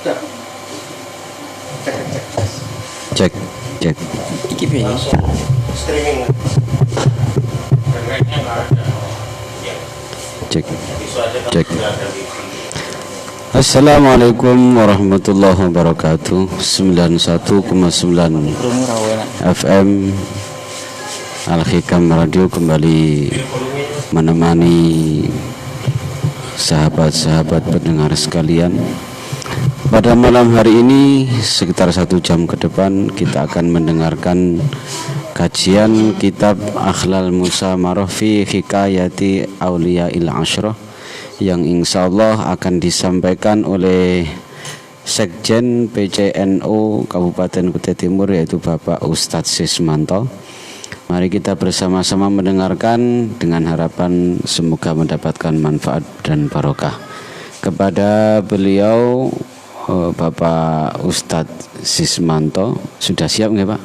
Cek. Iki piye? Streaming. Internetnya nggak ada. Ya. Cek. Isu aja kan Cek. sudah ada di Assalamualaikum warahmatullahi wabarakatuh. 91,9 FM Al-Hikam Radio kembali menemani sahabat-sahabat pendengar sekalian. Pada malam hari ini sekitar 1 jam ke depan kita akan mendengarkan kajian kitab Akhlal Musamarah fi Hikayati Auliya'il Ashrah yang insya Allah akan disampaikan oleh Sekjen PCNU Kabupaten Kutai Timur, yaitu Bapak Ustadz Sismanto. Mari kita bersama-sama mendengarkan dengan harapan semoga mendapatkan manfaat dan barokah. Kepada beliau Bapak Ustadz Sismanto, sudah siap nggak Pak?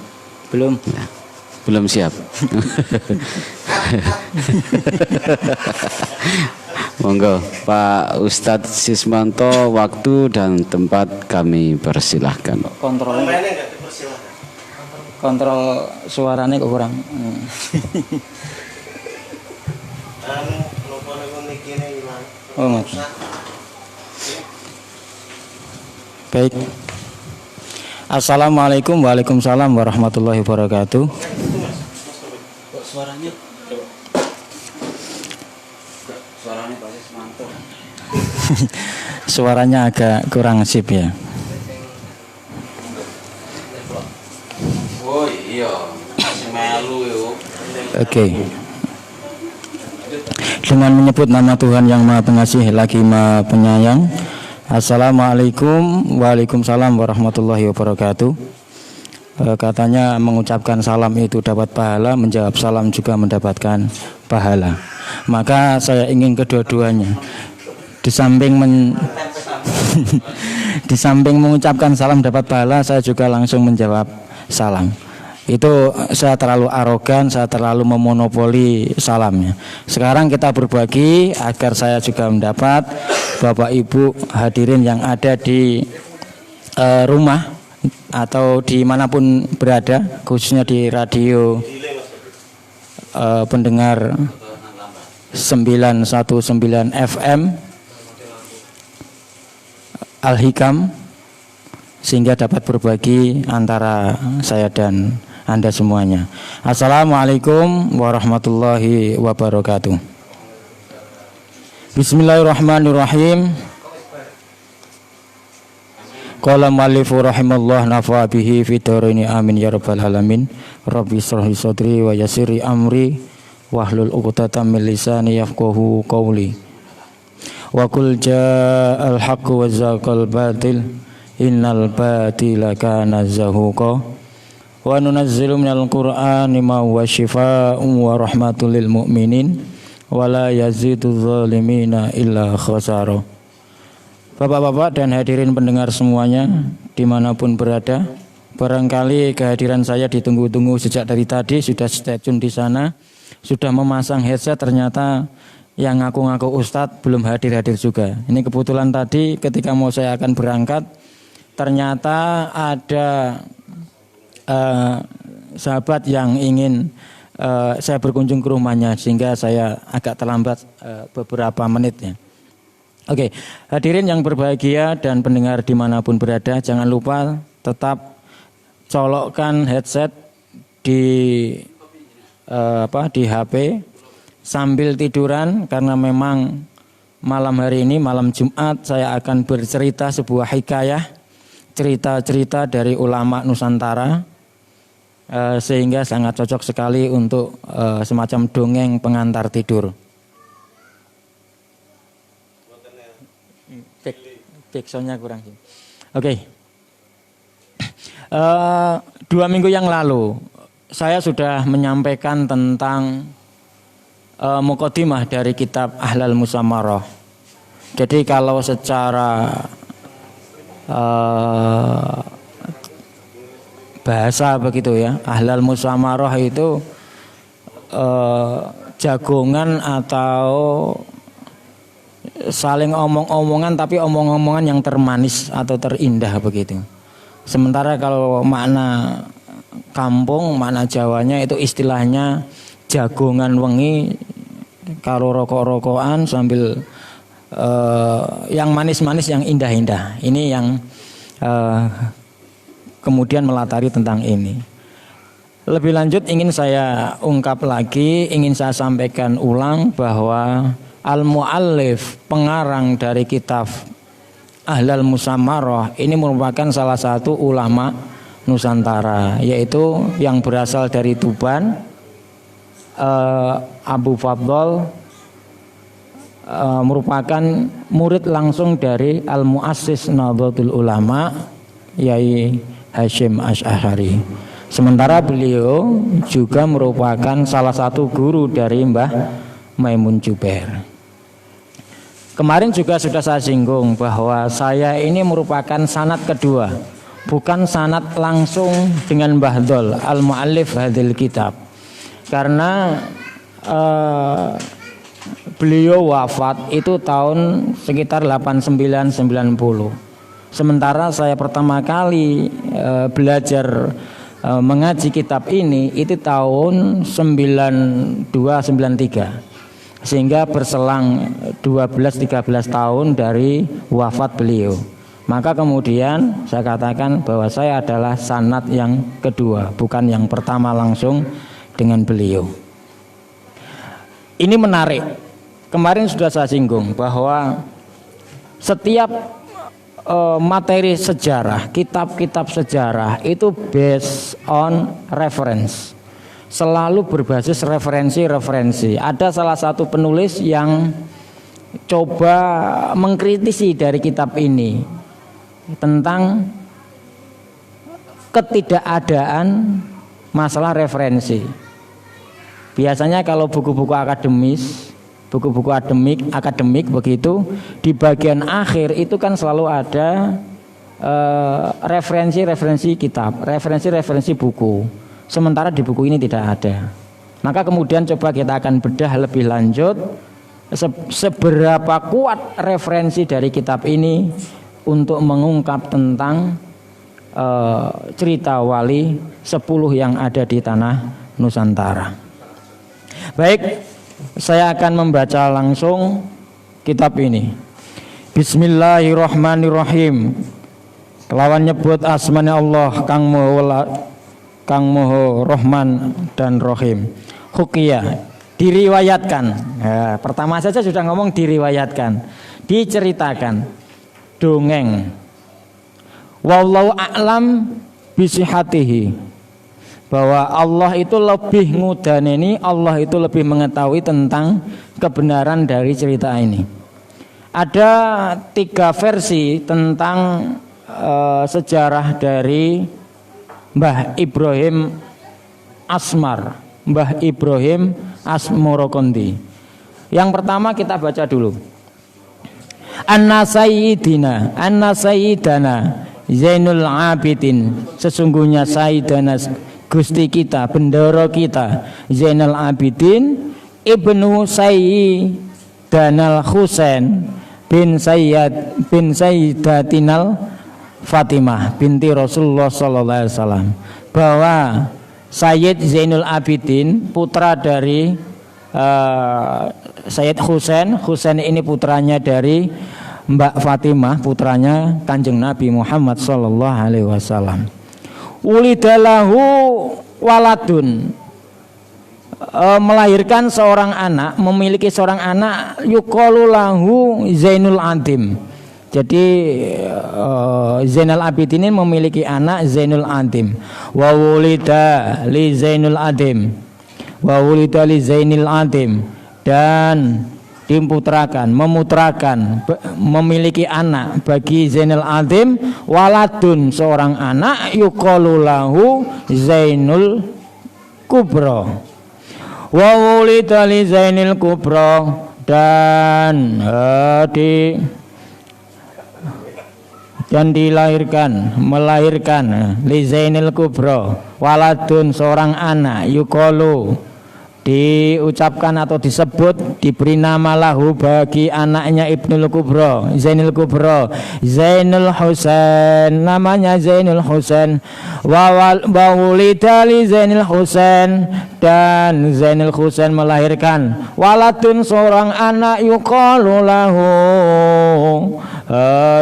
Belum. Ya, belum siap. Monggo Pak Ustadz Sismanto, waktu dan tempat kami persilahkan. Kontrol suaranya kok kurang. Oh, maaf. Baik. Assalamualaikum waalaikumsalam warahmatullahi wabarakatuh. Suaranya Pak Sismanto. Suaranya agak kurang sip ya. Oh iya, melu yo. Oke. Dengan menyebut nama Tuhan yang Maha Pengasih lagi Maha Penyayang. Assalamualaikum waalaikumsalam warahmatullahi wabarakatuh. Katanya mengucapkan salam itu dapat pahala, menjawab salam juga mendapatkan pahala. Maka saya ingin kedua-duanya. Di samping di samping mengucapkan salam dapat pahala, saya juga langsung menjawab salam. Itu saya terlalu arogan, saya terlalu memonopoli salamnya. Sekarang kita berbagi agar saya juga mendapat, Bapak Ibu hadirin yang ada di rumah atau dimanapun berada, khususnya di radio pendengar 919 FM Al-Hikam, sehingga dapat berbagi antara saya dan Anda semuanya. Assalamualaikum warahmatullahi wabarakatuh. Bismillahirrahmanirrahim. Qala mu'allifu rahimallah nafa bihi fi darini amin ya rabbal alamin. Rabbi shrah li sadri wa yassir li amri wahlul 'uqdatam min lisani yafqahu qawli. Wa qul ja'al haqqu wa zaqal batil innal batila kana zahuqa. Wa nunazzilu minal qur'ani ma huwa shifaa'un wa rahmatul lil mu'minin wa la yaziduz zalimina illa khasara. Bapak-bapak dan hadirin pendengar semuanya dimanapun berada, barangkali kehadiran saya ditunggu-tunggu sejak dari tadi, sudah stay tune di sana, sudah memasang headset, ternyata yang ngaku-ngaku Ustadz belum hadir-hadir juga. Ini kebetulan tadi ketika mau saya akan berangkat, ternyata ada sahabat yang ingin saya berkunjung ke rumahnya, sehingga saya agak terlambat beberapa menit ya. Oke, hadirin yang berbahagia dan pendengar dimanapun berada, jangan lupa tetap colokkan headset di di HP sambil tiduran, karena memang malam hari ini, malam Jumat, saya akan bercerita sebuah hikayah, cerita-cerita dari ulama Nusantara, sehingga sangat cocok sekali untuk semacam dongeng pengantar tidur. Backsoundnya kurang. Oke. 2 minggu yang lalu saya sudah menyampaikan tentang mukadimah dari kitab Akhlal Musamarah. Jadi kalau secara bahasa begitu ya, Akhlal Musamarah itu jagongan atau saling omong-omongan tapi omong-omongan yang termanis atau terindah begitu. Sementara kalau makna kampung, makna Jawanya itu istilahnya jagongan wengi karo rokok-rokokan sambil yang manis-manis, yang indah-indah. Ini yang kemudian melatari tentang ini. Lebih lanjut ingin saya ungkap lagi, ingin saya sampaikan ulang bahwa al-muallif, pengarang dari kitab Ahlal Musamarah ini merupakan salah satu ulama Nusantara, yaitu yang berasal dari Tuban, Abu Fadl, merupakan murid langsung dari al-muassis Nahdlatul Ulama Yai Hasyim Asy'ari. Sementara beliau juga merupakan salah satu guru dari Mbah Maimun Jubair. Kemarin juga sudah saya singgung bahwa saya ini merupakan sanad kedua, bukan sanad langsung dengan Mbah Dhol al-muallif hadil kitab. Karena beliau wafat itu tahun sekitar 89-90. Sementara saya pertama kali belajar mengaji kitab ini itu tahun 92-93, sehingga berselang 12-13 tahun dari wafat beliau. Maka kemudian saya katakan bahwa saya adalah sanad yang kedua, bukan yang pertama langsung dengan beliau. Ini menarik. Kemarin sudah saya singgung bahwa setiap materi sejarah, kitab-kitab sejarah itu based on reference, selalu berbasis referensi-referensi. Ada salah satu penulis yang coba mengkritisi dari kitab ini tentang ketidakadaan masalah referensi. Biasanya kalau buku-buku akademis, buku-buku akademik begitu, di bagian akhir itu kan selalu ada referensi-referensi kitab, referensi-referensi buku. Sementara di buku ini tidak ada. Maka kemudian coba kita akan bedah lebih lanjut seberapa kuat referensi dari kitab ini untuk mengungkap tentang cerita wali 10 yang ada di tanah Nusantara. Baik, saya akan membaca langsung kitab ini. Bismillahirrahmanirrahim. Kelawan nyebut asmane Allah Kang Moho Rahman dan Rahim. Hukiyah, diriwayatkan. Nah, pertama saja sudah ngomong diriwayatkan, diceritakan, dongeng. Wallahu a'lam bisihatihi. Bahwa Allah itu lebih ngudaneni, Allah itu lebih mengetahui tentang kebenaran dari cerita ini. Ada 3 versi tentang sejarah dari Mbah Ibrahim Asmar, Mbah Ibrahim Asmorokondi. Yang pertama kita baca dulu. Anna Sayyidina Zainul Abidin, sesungguhnya Sayyidana Gusti kita, bendoro kita Zainal Abidin Ibnu Sayyidanal Husain bin Sayyidatinal Fatimah binti Rasulullah sallallahu alaihi wasallam, bahwa Sayyid Zainul Abidin putra dari Sayyid Husain. Husain ini putranya dari Mbak Fatimah, putranya Kanjeng Nabi Muhammad sallallahu alaihi wasallam. Ulidalahu waladun, melahirkan seorang anak, memiliki seorang anak, yuqalu lahu Zainul Adim. Jadi Zainal Abidin ini memiliki anak Zainul Adim. Wa wulida li Zainul Adim, wa wulida li Zainil Adim, dan memutrakan, memiliki anak bagi Zainul Adim, waladun, seorang anak, yuqalu lahu Zainul Kubra, wa wulida li Zainil Kubra, dan melahirkan li Zainil Kubra, waladun, seorang anak, yuqalu, diucapkan atau disebut, diberi nama lahu bagi anaknya Ibnul Kubro, Zainul Kubro, Zainul Husain, namanya Zainul Husain. Wa wulida li Zainul Husain, dan Zainul Husain melahirkan waladun, seorang anak, yuqalu lahu,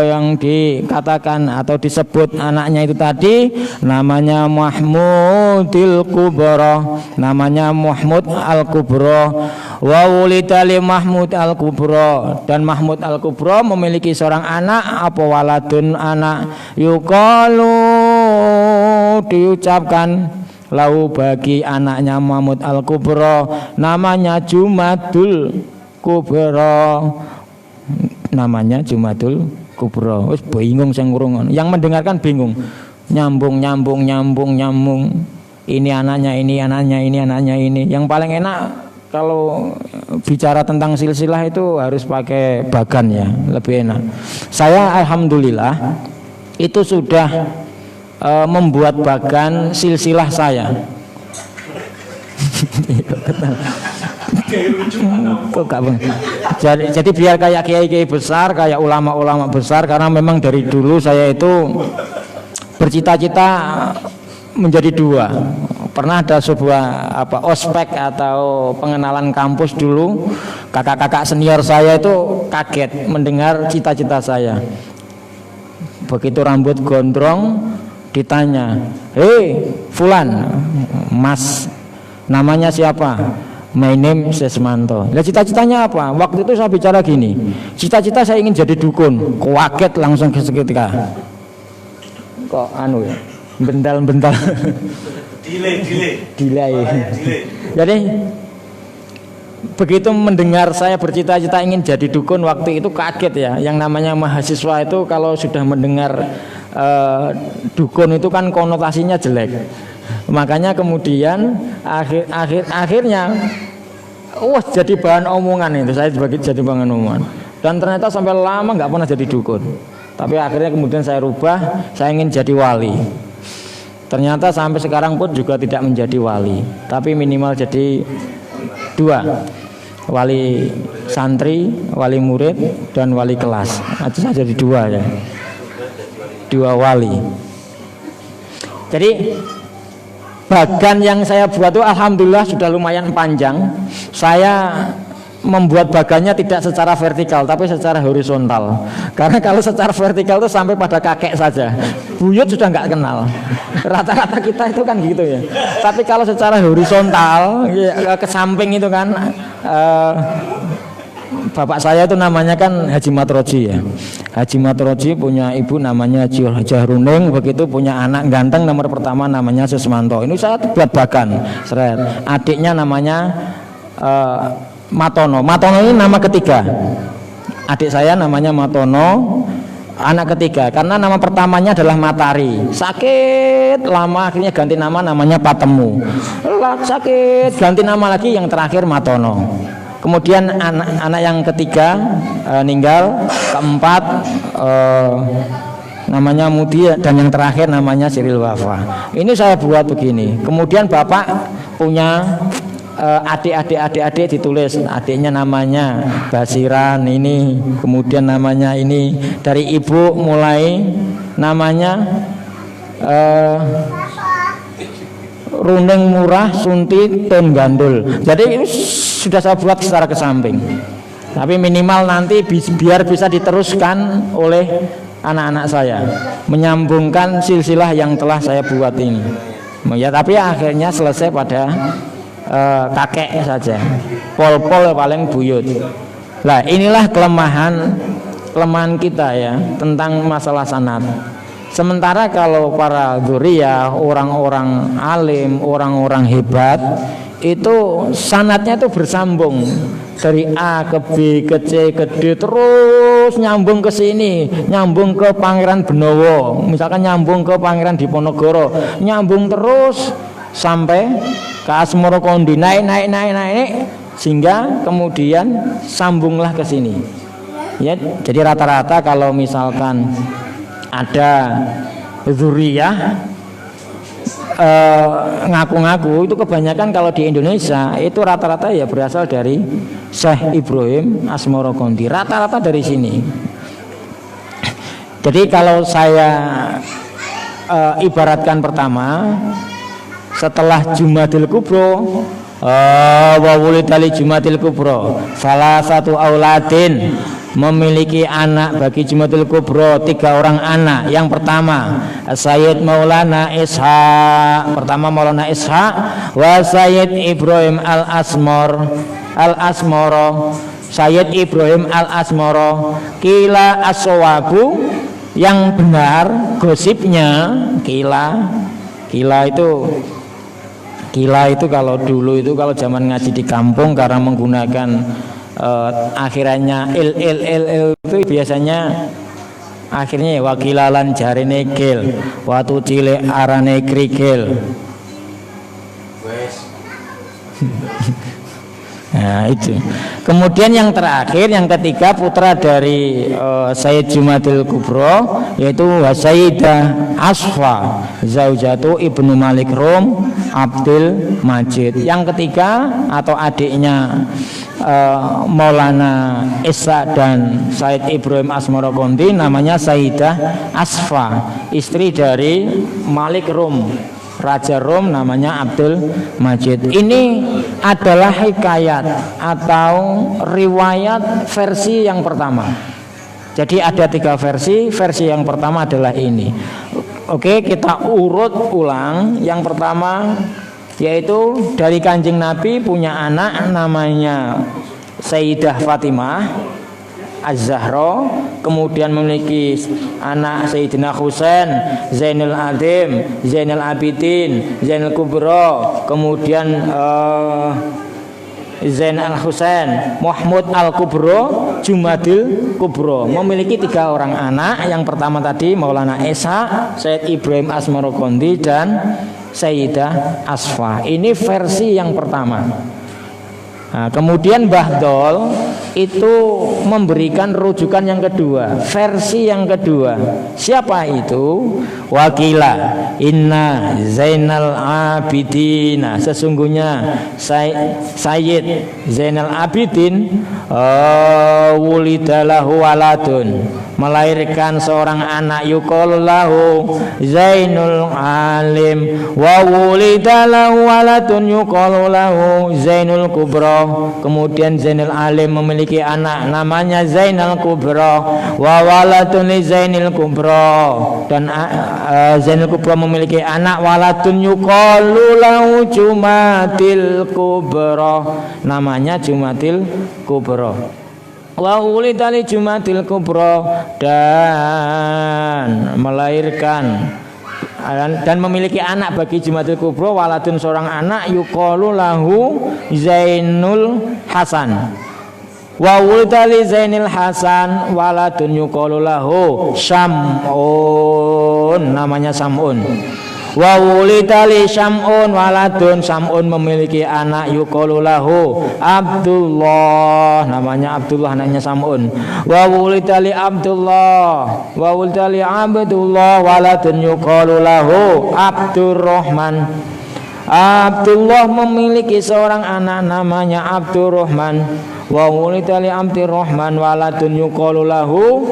yang dikatakan atau disebut anaknya itu tadi namanya Mahmudil Kubro, namanya Mahmud Al-Kubro. Wa wulida li Mahmud Al-Kubro, dan Mahmud Al-Kubro memiliki seorang anak, apa waladun, anak, yuqalu, diucapkan lahu bagi anaknya Mahmud Al-Kubro, namanya Jumadul Kubro, namanya Jumadul Kubro. Wis bingung sing ngrungokno, yang mendengarkan bingung, nyambung. Ini anaknya, ini anaknya, ini anaknya, ini. Yang paling enak kalau bicara tentang silsilah itu harus pakai bagan ya, lebih enak. Saya alhamdulillah itu sudah membuat bagan silsilah saya. Jadi biar kayak kiai-kiai besar, kayak ulama-ulama besar, karena memang dari dulu saya itu bercita-cita menjadi dua. Pernah ada sebuah ospek atau pengenalan kampus dulu, kakak-kakak senior saya itu kaget mendengar cita-cita saya. Begitu rambut gondrong ditanya, "Hei Fulan, Mas, namanya siapa?" "My name Sesmanto." Lah cita-citanya apa? Waktu itu saya bicara gini, cita-cita saya ingin jadi dukun. Kaget langsung seketika. Kok anu ya? Bental-bental. Delay. Jadi begitu mendengar saya bercita-cita ingin jadi dukun, waktu itu kaget ya. Yang namanya mahasiswa itu kalau sudah mendengar dukun itu kan konotasinya jelek. Makanya kemudian akhirnya jadi bahan omongan itu, saya jadi bahan omongan. Dan ternyata sampai lama nggak pernah jadi dukun. Tapi akhirnya kemudian saya rubah, saya ingin jadi wali. Ternyata sampai sekarang pun juga tidak menjadi wali, tapi minimal jadi dua, wali santri, wali murid, dan wali kelas. Itu saja jadi dua ya, dua wali. Jadi bagan yang saya buat itu alhamdulillah sudah lumayan panjang. Saya membuat bagannya tidak secara vertikal tapi secara horizontal, karena kalau secara vertikal itu sampai pada kakek saja, buyut sudah nggak kenal. Rata-rata kita itu kan gitu ya. Tapi kalau secara horizontal ya, ke samping itu kan bapak saya itu namanya kan Haji Matroji ya. Haji Matroji punya ibu namanya Haji Jahruning, begitu punya anak ganteng nomor pertama namanya Sesmanto. Ini saya buat bagan, seret. Adiknya namanya Matono. Matono ini nama ketiga. Adik saya namanya Matono, anak ketiga. Karena nama pertamanya adalah Matari. Sakit lama akhirnya ganti nama, namanya Patemu. Sakit ganti nama lagi, yang terakhir Matono. Kemudian anak yang ketiga meninggal, keempat namanya Mudi, dan yang terakhir namanya Siril Wafa. Ini saya buat begini. Kemudian bapak punya adik ditulis, adiknya namanya Basiran ini, kemudian namanya ini, dari ibu mulai namanya Runing Murah Sunti Tun Gandul. Jadi ini sudah saya buat secara ke samping, tapi minimal nanti biar bisa diteruskan oleh anak-anak saya, menyambungkan silsilah yang telah saya buat ini ya. Tapi akhirnya selesai pada kakek saja, pol-pol paling buyut. Nah inilah kelemahan kita ya tentang masalah sanad. Sementara kalau para dzuriyah, orang-orang alim, orang-orang hebat, itu sanadnya itu bersambung dari A ke B ke C ke D, terus nyambung ke sini, nyambung ke Pangeran Benowo, misalkan nyambung ke Pangeran Diponegoro, nyambung terus sampai ke Asmoro Kondi, naik sehingga kemudian sambunglah ke sini ya. Jadi rata-rata kalau misalkan ada dzuriyah ngaku-ngaku itu kebanyakan kalau di Indonesia itu rata-rata ya berasal dari Syekh Ibrahim Asmoro Konti, rata-rata dari sini. Jadi kalau saya ibaratkan pertama setelah Jumadil Kubro, wa wulidali Jumadil Kubro, salah satu auladin, memiliki anak bagi Jumadil Kubro 3 orang anak. Yang pertama Sayyid Maulana Ishaq, pertama Maulana Ishaq, wa Sayyid Ibrahim Al-Asmoro, Sayyid Ibrahim Al-Asmoro. Kila as-sawabu, yang benar gosipnya, kila itu kalau dulu itu kalau zaman ngaji di kampung karena menggunakan akhirannya il itu biasanya akhirnya wakilalan jarine gil, watu cilik arane krikil. Nah itu. Kemudian yang terakhir, yang ketiga, putra dari Sayyid Jumadil Kubro, yaitu Sayyidah Asfa Zaujatu Ibnu Malik Rum Abdul Majid. Yang ketiga atau adiknya Maulana Isa dan Sayyid Ibrahim Asmoro Konti namanya Sayyidah Asfa, istri dari Malik Rum, Raja Rom, namanya Abdul Majid. Ini adalah hikayat atau riwayat versi yang pertama. Jadi ada 3 versi. Versi yang pertama adalah ini. Oke, kita urut ulang. Yang pertama yaitu dari Kanjeng Nabi punya anak namanya Sayyidah Fatimah Az-Zahra, kemudian memiliki anak Sayyidina Husain, Zainul Adim, Zainal Abidin, Zainal Kubro, kemudian Zain Al-Husain, Muhammad Al-Kubro, Jumadil Kubro. Memiliki 3 orang anak. Yang pertama tadi Maulana Esa, Sayyid Ibrahim Asmoro Konti, dan Sayyidah Asfa. Ini versi yang pertama. Nah, kemudian Mbah Dol itu memberikan rujukan yang kedua, versi yang kedua. Siapa itu? Wakila inna Zainal Abidin. Nah, sesungguhnya Sayyid Zainal Abidin wulidalahu waladun, melahirkan seorang anak yuqalu lahu Zainul Alim, wa wulidalahu waladun yuqalu lahu Zainul Kubro. Kemudian Zainul Alim memiliki anak namanya Zainal Kubro, wa waladun li Zainil Kubro, dan Zainul Kubro memiliki anak waladun yuqalu lahu Jumadil Kubro, namanya Jumadil Kubro. Wa ulidali Jumadil Kubro, dan melahirkan dan memiliki anak bagi Jumadil Kubro waladun seorang anak yuqalu lahu Zainul Hasan. Wa ulidali Zainil Hasan waladun yuqalu lahu Sam'un, namanya Sam'un. Wa wulidali Sam'un waladun, Sam'un memiliki anak yuqalu lahu Abdullah, namanya Abdullah, anaknya Sam'un. Wa wulidali Abdullah waladun yuqalu lahu Abdurrahman. Abdullah memiliki seorang anak namanya Abdurrahman. Wa wulidali Abdurrahman waladun yuqalu lahu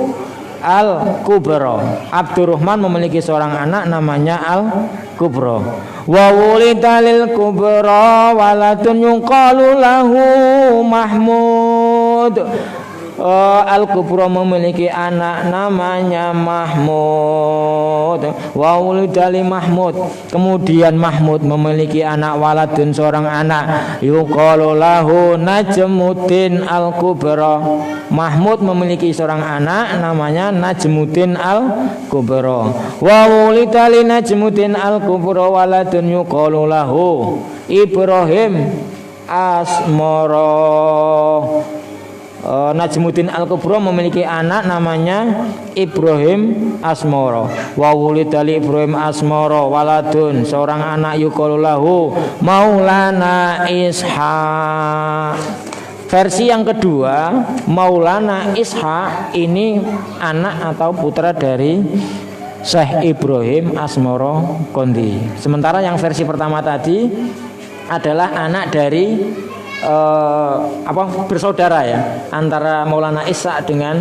Al-Kubro. Abdurrahman memiliki seorang anak namanya Al-Kubro. Wa wulidalil Kubro waladun yuqalu lahu Mahmud. Al-Kubro memiliki anak namanya Mahmud. Wa wulidali Mahmud. Kemudian Mahmud memiliki anak waladun seorang anak yuqalu lahu Najmuddin Al-Kubro. Mahmud memiliki seorang anak namanya Najmuddin Al-Kubro. Wa wulidali Najmuddin Al-Kubro waladun yuqalu lahu Ibrahim Asmoro. Najmuddin Al-Kubro memiliki anak namanya Ibrahim Asmoro. Wa wulidali Ibrahim Asmoro waladun seorang anak yuqalu lahu Maulana Ishaq. Versi yang kedua, Maulana Ishaq ini anak atau putra dari Syekh Ibrahim Asmoro Kondi. Sementara yang versi pertama tadi adalah anak dari bersaudara ya, antara Maulana Ishaq dengan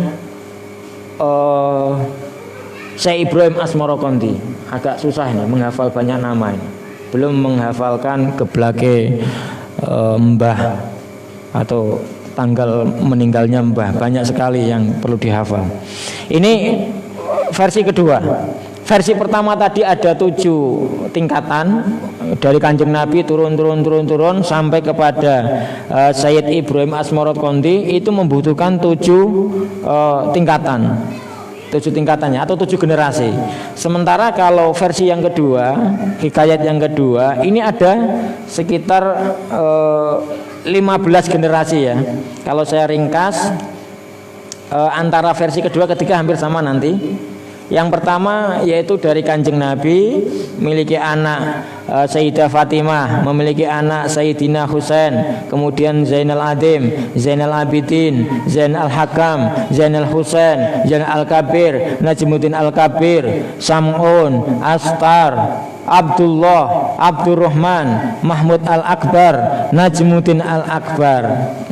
Syekh Ibrahim Asmoro Kondi. Agak susah ini menghafal banyak nama ini. Belum menghafalkan geblake mbah atau tanggal meninggalnya mbah. Banyak sekali yang perlu dihafal. Ini versi kedua. Versi pertama tadi ada 7 tingkatan dari Kanjeng Nabi turun sampai kepada Sayyid Ibrahim Asmoro Kondi. Itu membutuhkan 7 tingkatan. 7 tingkatannya atau 7 generasi. Sementara kalau versi yang kedua, hikayat yang kedua, ini ada sekitar 15 generasi ya. Kalau saya ringkas, antara versi kedua ketiga hampir sama nanti. Yang pertama yaitu dari Kanjeng Nabi, memiliki anak Sayyidah Fatimah, memiliki anak Sayyidina Husain, kemudian Zainal Adim, Zainal Abidin, Zain Al-Hakam, Zainal Husain, Zain Al-Kabir, Najmuddin Al-Kabir, Sam'un, Astar, Abdullah, Abdurrahman, Mahmud Al-Akbar, Najmuddin Al-Akbar.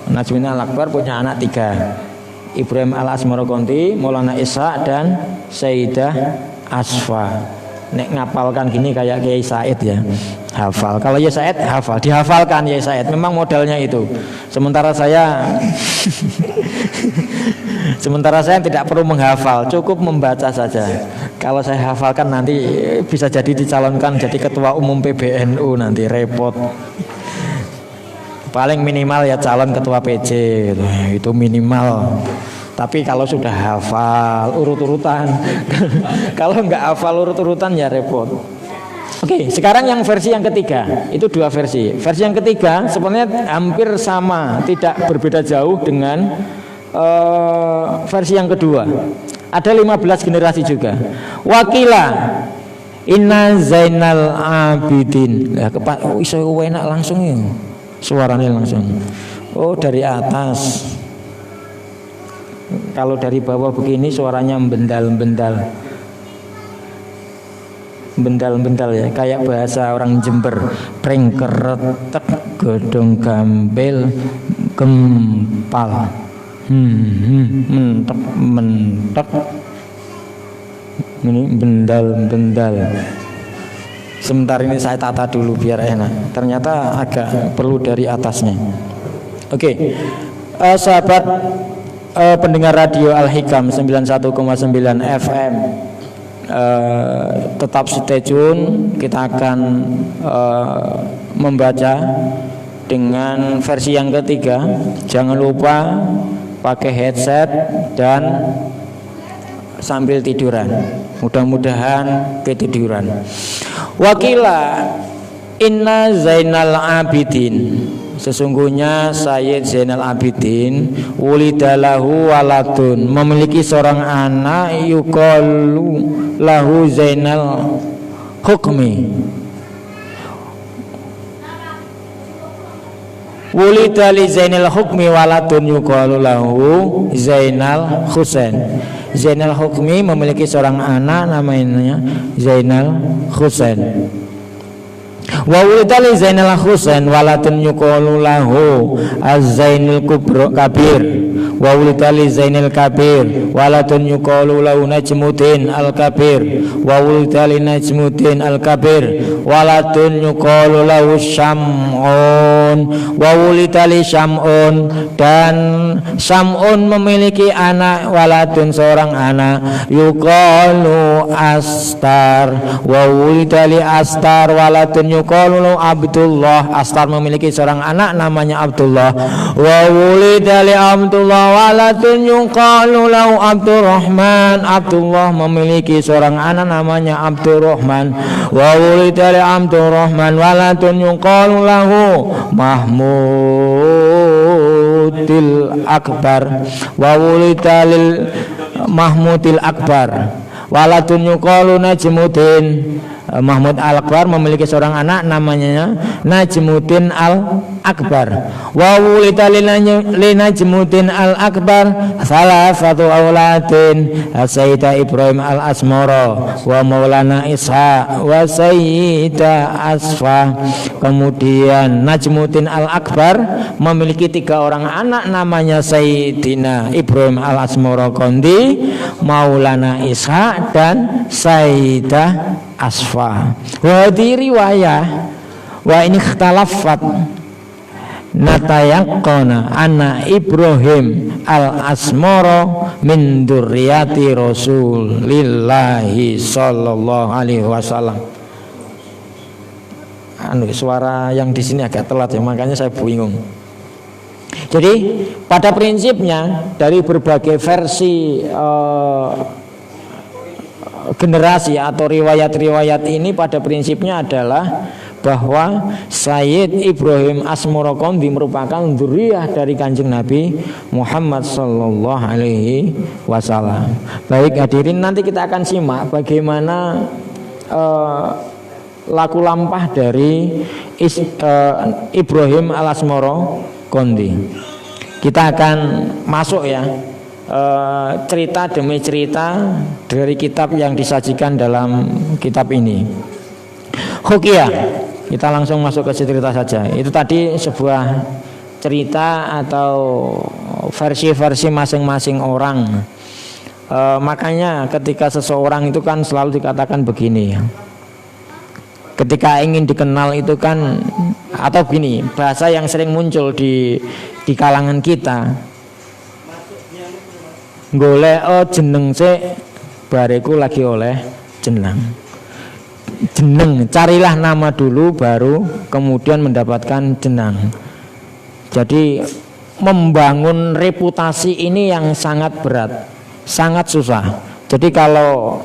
Najmuddin Al-Akbar punya anak 3, Ibrahim Al-Asmoro Kondi, Maulana Ishaq dan Sayyidah Asfa. Nek ngapalkan gini kayak Kiai Said ya, hafal. Kalau Kiai Said hafal, dihafalkan Kiai Said. Memang modalnya itu. Sementara saya tidak perlu menghafal, cukup membaca saja. Kalau saya hafalkan nanti bisa jadi dicalonkan jadi ketua umum PBNU, nanti repot. Paling minimal ya calon ketua PJ gitu. Itu minimal. Tapi kalau sudah hafal urut-urutan kalau nggak hafal urut-urutan ya repot. Oke, sekarang yang versi yang ketiga. Itu 2 versi. Versi yang ketiga sebenarnya hampir sama, tidak berbeda jauh dengan versi yang kedua. Ada 15 generasi juga. Wakila Inna Zainal Abidin. Iso enak langsung ya. Suaranya langsung. Oh, dari atas. Kalau dari bawah begini suaranya bendal-bendal. Bendal-bendal ya, kayak bahasa orang Jember. Preng keretek godong gambel gempal. Mentek. Ini bendal-bendal. Sebentar ini saya tata dulu biar enak. Ternyata agak perlu dari atasnya. Oke. Sahabat pendengar radio Al-Hikam 91,9 FM, tetap stay tune. Kita akan membaca dengan versi yang ketiga. Jangan lupa pakai headset dan sambil tiduran. Mudah-mudahan ketiduran. Wakila Inna Zainal Abidin, sesungguhnya Sayyid Zainal Abidin wulidalahu waladun, memiliki seorang anak yuqalu lahu Zainal Hukmi. Wulidali Zainal Hukmi waladun yuqalu lahu Zainal Husain. Zainal Hukmi memiliki seorang anak namanya Zainal Husain. Wa wulidali Zainal Husain waladun yuqalu lahu Az-Zainul Kabir. Wa wulidali Zainal Kabir waladun yuqalu lahu Najmuddin Al-Kabir. Wa wulidali Najmuddin Al-Kabir waladun yuqalu lahu Syam'un. Wa wulidali Syam'un, dan Syam'un memiliki anak waladun seorang anak yuqalu Astar. Wa wulidali Astar waladun yuqalu lahu Abdullah. Astar memiliki seorang anak namanya Abdullah. Wa wulidali Abdullah waladun yuqalu lahu Abdurrahman. Abdullah memiliki seorang anak namanya Abdurrahman. Wa wulidali Abdurrahman waladun yuqalu lahu Mahmudil Akbar. Wa wulidali Mahmudil Akbar waladun yuqalu Najmuddin Mahmud Al-Akbar memiliki seorang anak namanya Najmuddin Al-Akbar. Wa wulida li Najmuddin Al-Akbar salah satu auladin Sayyidah Ibrahim Al-Asmara wa Maulana Ishaq wa Sayyidah Asfa. Kemudian Najmuddin Al-Akbar memiliki 3 orang anak namanya Sayyidina Ibrahim Al-Asmara Kondi, Maulana Ishaq dan Sayyidah Asfa. Wa di riwayah wa ini ikhtalafat natayaqana anna Ibrahim Al-Asmara min dzurriyyati Rasulillahi sallallahu alaihi wasallam. Suara yang di sini agak telat ya, makanya saya bingung. Jadi pada prinsipnya dari berbagai versi generasi atau riwayat-riwayat ini pada prinsipnya adalah bahwa Sayyid Ibrahim Asmara Kondi merupakan dzurriyyah dari Kanjeng Nabi Muhammad sallallahu alaihi wasallam. Baik hadirin, nanti kita akan simak bagaimana laku lampah dari Ibrahim Al-Asmara Kondi. Kita akan masuk ya, cerita demi cerita dari kitab yang disajikan dalam kitab ini. Hukiyah, kita langsung masuk ke cerita saja. Itu tadi sebuah cerita atau versi-versi masing-masing orang. Makanya ketika seseorang itu kan selalu dikatakan begini, ketika ingin dikenal itu kan, atau gini, bahasa yang sering muncul di kalangan kita, golek jeneng se bareku lagi oleh jeneng. Carilah nama dulu baru kemudian mendapatkan jeneng. Jadi membangun reputasi ini yang sangat berat, sangat susah. Jadi kalau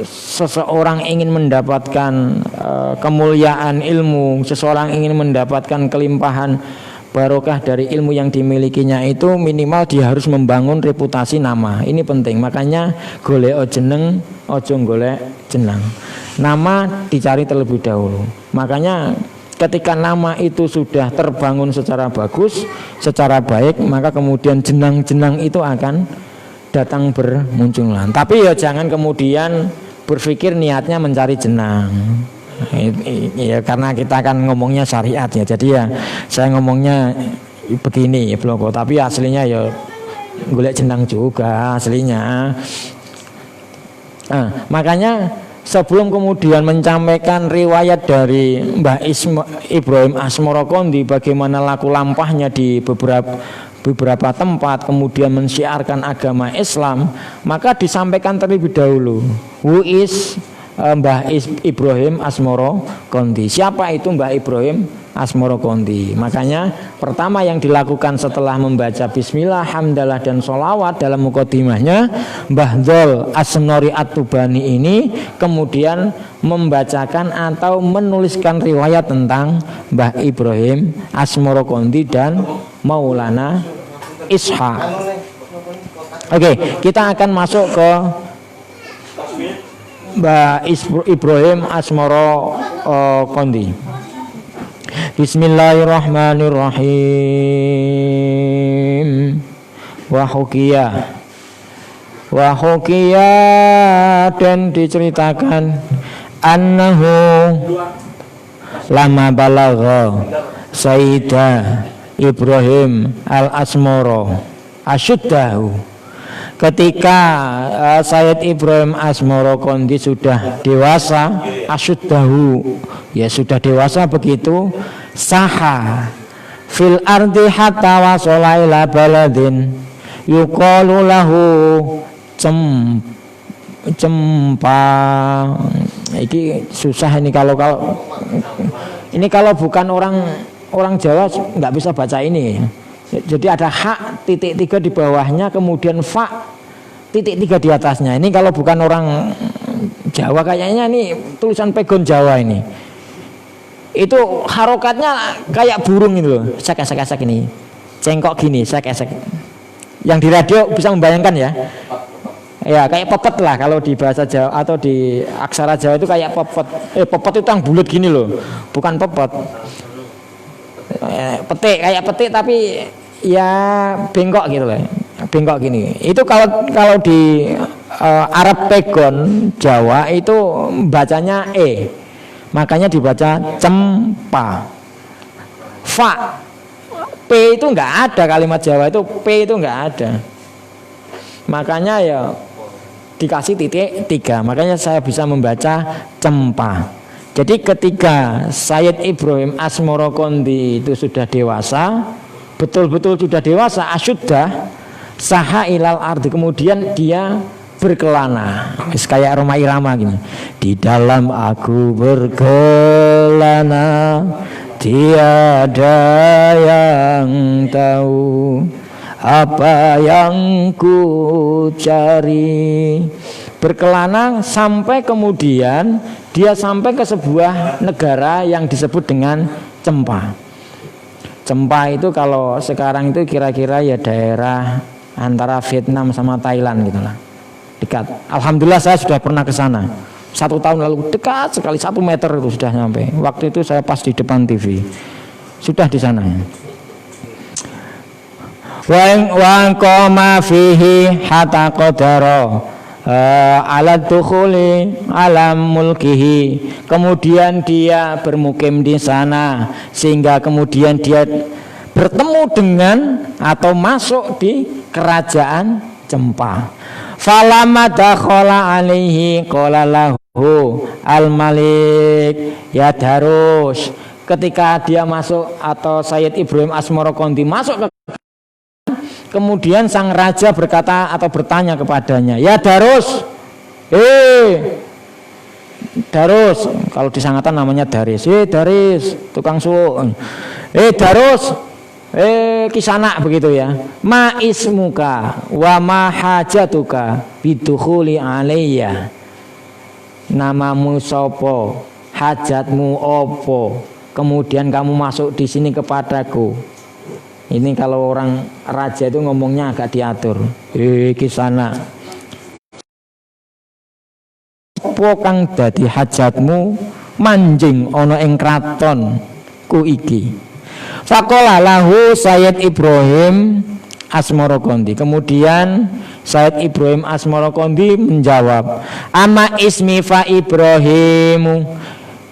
seseorang ingin mendapatkan kemuliaan ilmu, seseorang ingin mendapatkan kelimpahan barokah dari ilmu yang dimilikinya, itu minimal dia harus membangun reputasi nama. Ini penting. Makanya golek jeneng, ojo golek jeneng. Nama dicari terlebih dahulu. Makanya ketika nama itu sudah terbangun secara bagus, secara baik, maka kemudian jenang-jenang itu akan datang bermunculan. Tapi ya jangan kemudian berpikir niatnya mencari jenang. Ya karena kita akan ngomongnya syariat ya, jadi ya saya ngomongnya begini ya bloko, tapi aslinya ya golek jenang juga aslinya. Makanya sebelum kemudian menyampaikan riwayat dari Mbah Ibrahim Asmara Kondi, bagaimana laku lampahnya di beberapa tempat, kemudian mensyiarkan agama Islam, maka disampaikan terlebih dahulu who is Mbah Ibrahim Asmara Kondi. Siapa itu Mbah Ibrahim Asmara Kondi? Makanya pertama yang dilakukan setelah membaca bismillah, hamdalah dan sholawat dalam mukadimahnya, Mbah Dzul Asnori At-Tubani ini kemudian membacakan atau menuliskan riwayat tentang Mbah Ibrahim Asmara Kondi dan Maulana Ishaq. Oke, kita akan masuk ke Mbah Ibrahim Asmara Kondi. Bismillahirrahmanirrahim. Wa hukiya dan diceritakan annahu lama balagha Sayyidah Ibrahim Al-Asmara asyuddahu. Ketika Sayyid Ibrahim Asmara Kondi sudah dewasa, asyuddahu, ya sudah dewasa begitu, saha fil ardi hatta wasala ila baladin yuqalu lahu Cempa. Ini susah ini, kalau bukan orang Jawa nggak bisa baca ini. Jadi ada hak titik 3 di bawahnya, kemudian fa titik 3 di atasnya. Ini kalau bukan orang Jawa, kayaknya ini tulisan pegon Jawa ini. Itu harokatnya kayak burung itu loh, sek-sek ini, cengkok gini, sek-sek. Yang di radio bisa membayangkan ya. ya kayak pepet lah kalau di bahasa Jawa atau di aksara Jawa itu kayak pepet. Pepet itu yang bulat gini loh, bukan pepet. Petik kayak petik tapi ya bengkok gitu loh, bengkok gini. Itu kalau di Arab Pegon Jawa itu bacanya makanya dibaca cempa. Fa, P itu nggak ada, kalimat Jawa itu P itu nggak ada. Makanya ya dikasih titik 3, makanya saya bisa membaca cempa. Jadi ketika Sayyid Ibrahim Asmorokondi itu sudah dewasa, betul-betul sudah dewasa, asyuddah saha ilal ardi, kemudian dia berkelana, kayak Roma Irama gini. Di dalam aku berkelana, tiada yang tahu apa yang ku cari. Berkelana sampai kemudian dia sampai ke sebuah negara yang disebut dengan Cempa. Cempa itu kalau sekarang itu kira-kira ya daerah antara Vietnam sama Thailand gitulah, dekat. Alhamdulillah saya sudah pernah ke sana 1 tahun lalu, dekat sekali, 1 meter itu sudah sampai. Waktu itu saya pas di depan TV, sudah di sana. Wa qama fihi hatta qadara ala dukhuli alam mulkihi, kemudian dia bermukim di sana sehingga kemudian dia bertemu dengan atau masuk di kerajaan Cempa. Falamma dakhala alaihi qala lahu al-malik ya Darus, ketika dia masuk atau Sayyid Ibrahim Asmorokondi masuk ke, kemudian sang raja berkata atau bertanya kepadanya, ya Darus, Darus, kalau di Sangatan namanya Daris, Daris, tukang suuk, Darus, Kisanak begitu ya. Ma ismuka wa ma hajatuka bidukhuli alayya, namamu sopo, hajatmu opo, kemudian kamu masuk di sini kepadaku. Ini kalau orang raja itu ngomongnya agak diatur. Kisanak, opo kang dadi hajatmu manjing ana ing kraton ku iki. Faqala lahu Sayyid Ibrahim Asmorokondi, kemudian Sayyid Ibrahim Asmorokondi menjawab, ama ismi fa Ibrahimu,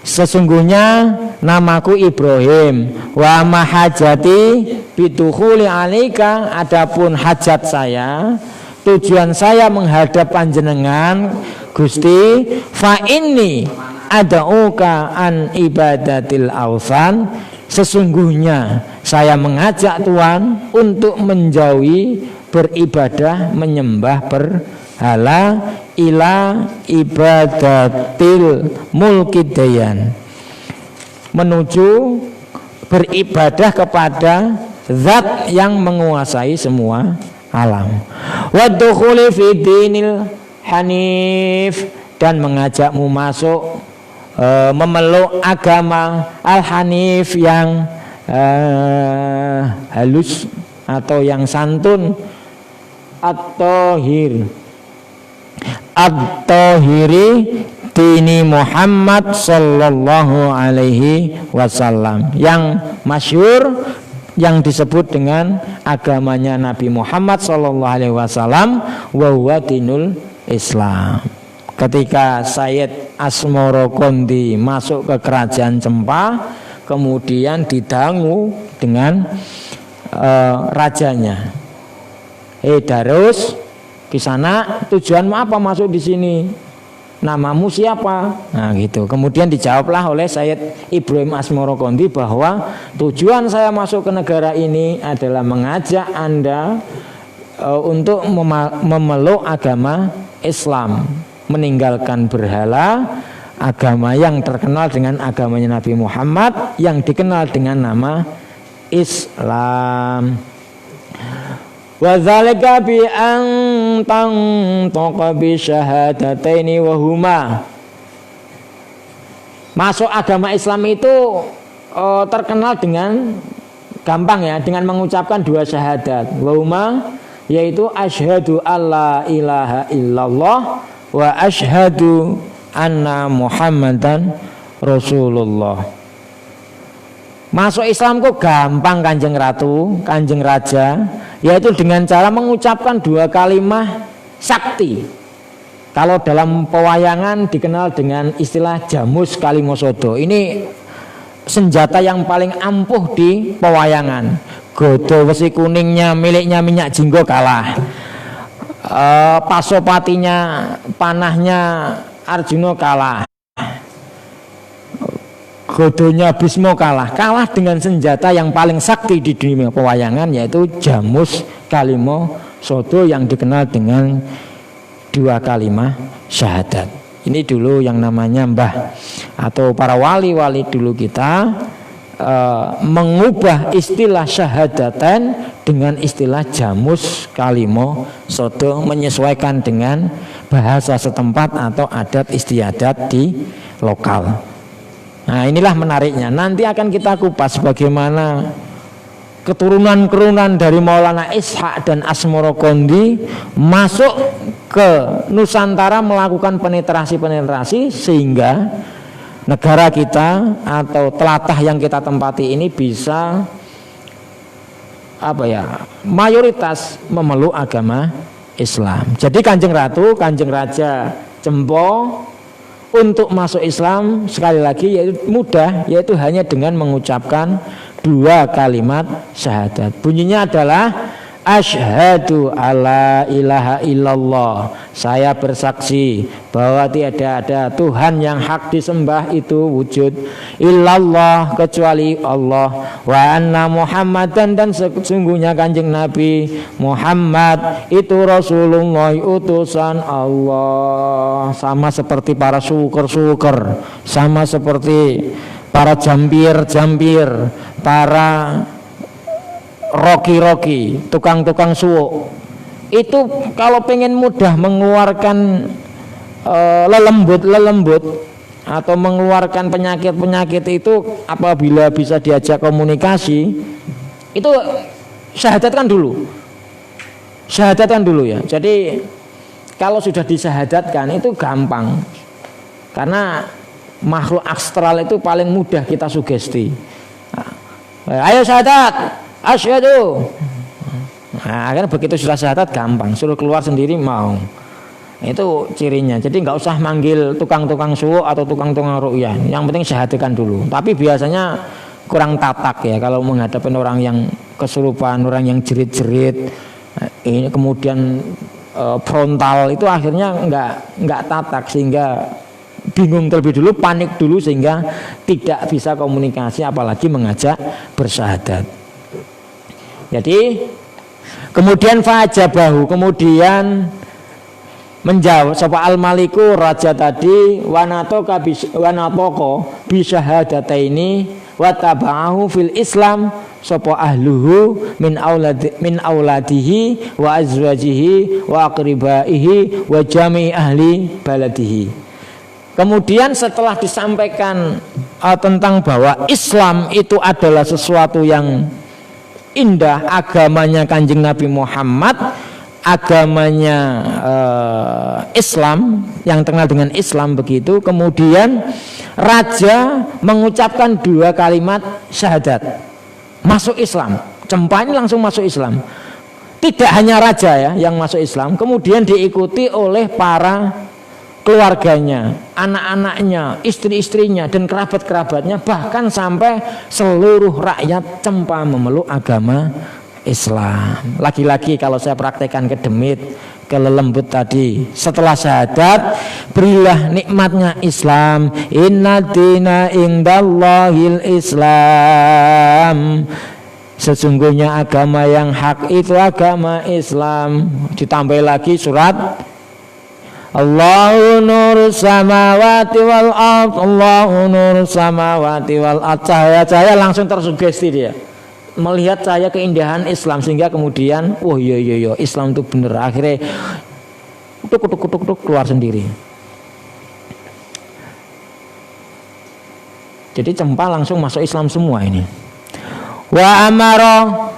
sesungguhnya namaku Ibrahim, wa ma hajati bidukhuli alika, adapun hajat saya, tujuan saya menghadap panjenengan Gusti, fa inni ad'uka an ibadatil awsan, sesungguhnya saya mengajak Tuhan untuk menjauhi beribadah menyembah berhala ila ibadatil mulkidayan, menuju beribadah kepada zat yang menguasai semua alam. Waddukhuli fi dinil hanif, dan mengajakmu masuk memeluk agama al-hanif yang halus atau yang santun, at-tahiri dini Muhammad sallallahu alaihi wasallam, yang masyhur yang disebut dengan agamanya Nabi Muhammad sallallahu alaihi wasallam, wa huwa dinul Islam. Ketika Sayyid Asmorokondi masuk ke kerajaan Cempa, kemudian didangu dengan rajanya. Darus, Kisanak, tujuanmu apa masuk di sini? Namamu siapa? Nah gitu. Kemudian dijawablah oleh Sayyid Ibrahim Asmorokondi bahwa tujuan saya masuk ke negara ini adalah mengajak Anda untuk memeluk agama Islam, meninggalkan berhala, agama yang terkenal dengan agamanya Nabi Muhammad yang dikenal dengan nama Islam. Wa dzalika bi an tantaqa bi syahadataini wa huma, masuk agama Islam itu terkenal dengan gampang ya, dengan mengucapkan 2 syahadat. Wa huma, yaitu asyhadu alla ilaha illallah wa asyhadu anna Muhammadan Rasulullah. Masuk Islam kok gampang Kanjeng Ratu, Kanjeng Raja, yaitu dengan cara mengucapkan 2 kalimat sakti. Kalau dalam pewayangan dikenal dengan istilah jamus kalimosodo. Ini senjata yang paling ampuh di pewayangan. Godo besi kuningnya miliknya minyak jinggo kalah. Pasopatinya panahnya Arjuna kalah. Godonya Bisma kalah dengan senjata yang paling sakti di dunia pewayangan, yaitu jamus kalimo sodo yang dikenal dengan 2 kalimat syahadat. Ini dulu yang namanya mbah atau para wali-wali dulu kita mengubah istilah syahadatan dengan istilah jamus kalimo sodo, menyesuaikan dengan bahasa setempat atau adat istiadat di lokal. Nah, inilah menariknya. Nanti akan kita kupas bagaimana keturunan-keturunan dari Maulana Ishaq dan Asmoro Kondi masuk ke Nusantara melakukan penetrasi sehingga negara kita atau telatah yang kita tempati ini bisa mayoritas memeluk agama Islam. Jadi Kanjeng Ratu, Kanjeng Raja Jempo untuk masuk Islam sekali lagi yaitu mudah, yaitu hanya dengan mengucapkan 2 kalimat syahadat. Bunyinya adalah asyhadu alla ilaha illallah. Saya bersaksi bahwa tiada ada Tuhan yang hak disembah itu wujud illallah kecuali Allah, wa anna Muhammadan dan sesungguhnya Kanjeng Nabi Muhammad itu Rasulullah utusan Allah. Sama seperti para suker-suker, sama seperti para jambir-jambir, para roki-roki, tukang-tukang suwo, itu kalau pengen mudah mengeluarkan lelembut atau mengeluarkan penyakit-penyakit itu apabila bisa diajak komunikasi, itu syahadatkan dulu ya. Jadi kalau sudah disyahadatkan itu gampang, karena makhluk astral itu paling mudah kita sugesti. Ayo syahadat, asyhadu. Nah, karena begitu sudah syahadat gampang, suruh keluar sendiri mau. Itu cirinya. Jadi nggak usah manggil tukang-tukang suwo atau tukang-tukang ru'yah. Yang penting syahadatkan dulu. Tapi biasanya kurang tatak ya kalau menghadapi orang yang kesurupan, orang yang jerit-jerit, ini kemudian frontal, itu akhirnya nggak tatak sehingga bingung terlebih dulu, panik dulu sehingga tidak bisa komunikasi apalagi mengajak bersyahadat. Jadi kemudian fajabahu, kemudian menjawab sapa al-maliku raja tadi wanatoko bisyahadataini wa taba'ahu fil Islam sapa ahluhu min auladihi wa azwajihi wa aqribaihi wa jami ahli baladihi. Kemudian setelah disampaikan tentang bahwa Islam itu adalah sesuatu yang indah, agamanya Kanjeng Nabi Muhammad, agamanya Islam yang terkenal dengan Islam begitu. Kemudian raja mengucapkan 2 kalimat syahadat, masuk Islam. Cempa ini langsung masuk Islam. Tidak hanya raja ya yang masuk Islam, kemudian diikuti oleh para keluarganya, anak-anaknya, istri-istrinya dan kerabat-kerabatnya, bahkan sampai seluruh rakyat Cempa memeluk agama Islam. Lagi-lagi kalau saya praktekkan ke demit, ke lelembut tadi, setelah syahadat berilah nikmatnya Islam. Inna dina indallahil Islam. Sesungguhnya agama yang hak itu agama Islam. Ditambah lagi surat Allahu nur samawati wal ard, Allahu nur samawati wal ard. Cahaya langsung tersugesti dia melihat cahaya keindahan Islam sehingga kemudian oh iya Islam itu benar. Akhirnya tuk keluar sendiri. Jadi Cempa langsung masuk Islam semua ini. Wa amaro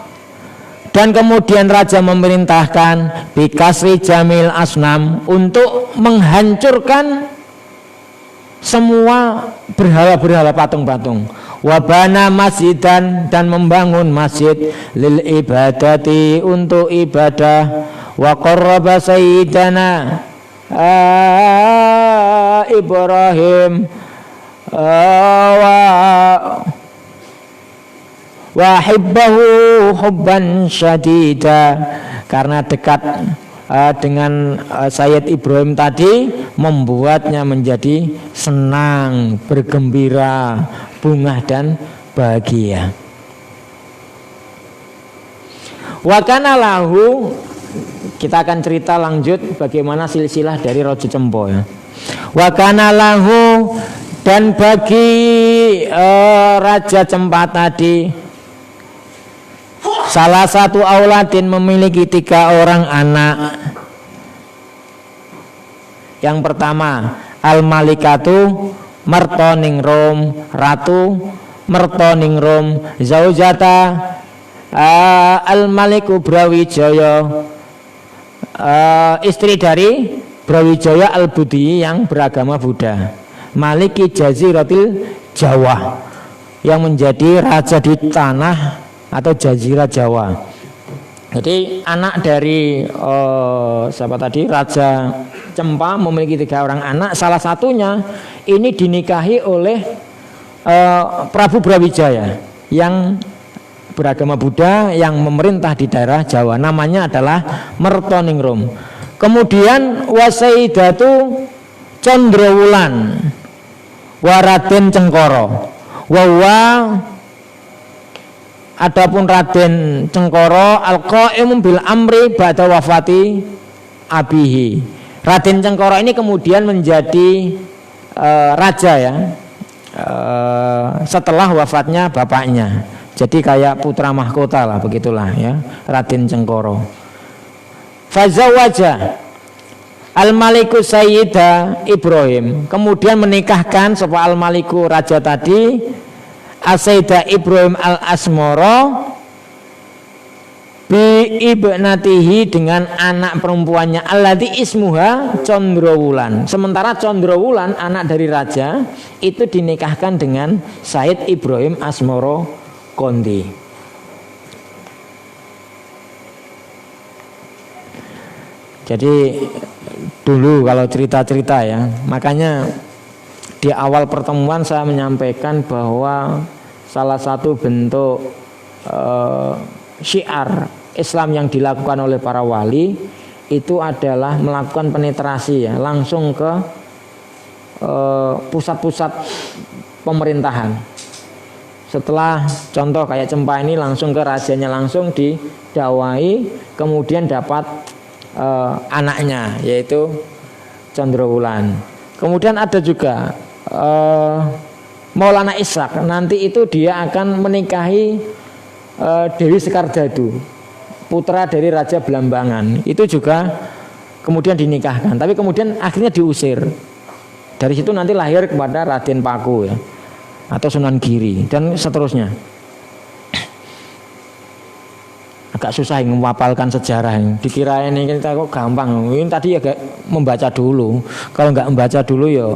Dan kemudian raja memerintahkan bikasri jamil asnam untuk menghancurkan semua berhala-berhala patung-patung. Wabana masjidan, dan membangun masjid lil ibadati, untuk ibadah. Wa qarraba sayyidana Ibrahim wa hibbahu hubban syadida, karena dekat dengan Sayyid Ibrahim tadi membuatnya menjadi senang, bergembira, bungah dan bahagia. Wa kana lahu, kita akan cerita lanjut bagaimana silsilah dari Raja Cempo ya. Wa kana lahu, dan bagi Raja Cempa tadi salah satu auladin, memiliki 3 orang anak. Yang pertama al-malikatu, mertoning Rom, ratu mertoning Rom, zaujata al-maliku Brawijaya, istri dari Brawijaya al-Budi yang beragama Buddha, maliki jaziratil Jawa, yang menjadi raja di tanah atau jazirah Jawa. Jadi anak dari siapa tadi, Raja Cempa memiliki 3 orang anak. Salah satunya ini dinikahi oleh Prabu Brawijaya yang beragama Buddha, yang memerintah di daerah Jawa. Namanya adalah Mertoningrum. Kemudian wasaidatu Condrowulan Waraden Cengkoro, wawa, adapun Raden Cengkoro al-qaim bil amri ba'da wafati abihi. Raden Cengkoro ini kemudian menjadi raja ya, setelah wafatnya bapaknya. Jadi kayak putra mahkota lah, begitulah ya Raden Cengkoro. Fazawaja al-maliku sayyida Ibrahim, kemudian menikahkan sapa al-maliku raja tadi As-Sayyidah Ibrahim al-Asmoro bi ibnatihi, dengan anak perempuannya allati ismuha Condrowulan. Sementara Condrowulan anak dari raja itu dinikahkan dengan Said Ibrahim Asmoro Kondi. Jadi dulu kalau cerita-cerita ya, makanya di awal pertemuan saya menyampaikan bahwa salah satu bentuk syiar Islam yang dilakukan oleh para wali itu adalah melakukan penetrasi ya, langsung ke pusat-pusat pemerintahan. Setelah contoh kayak Cempa ini langsung ke rajanya, langsung didakwai, kemudian dapat anaknya yaitu Condrowulan. Kemudian ada juga Maulana Ishak, nanti itu dia akan menikahi Dewi Sekardadu, putra dari Raja Belambangan. Itu juga kemudian dinikahkan, tapi kemudian akhirnya diusir. Dari situ nanti lahir kepada Raden Paku ya, atau Sunan Giri dan seterusnya. Agak susah mewapalkan sejarah ini. Dikira ini kita kok gampang. Ini tadi agak membaca dulu. Kalau nggak membaca dulu ya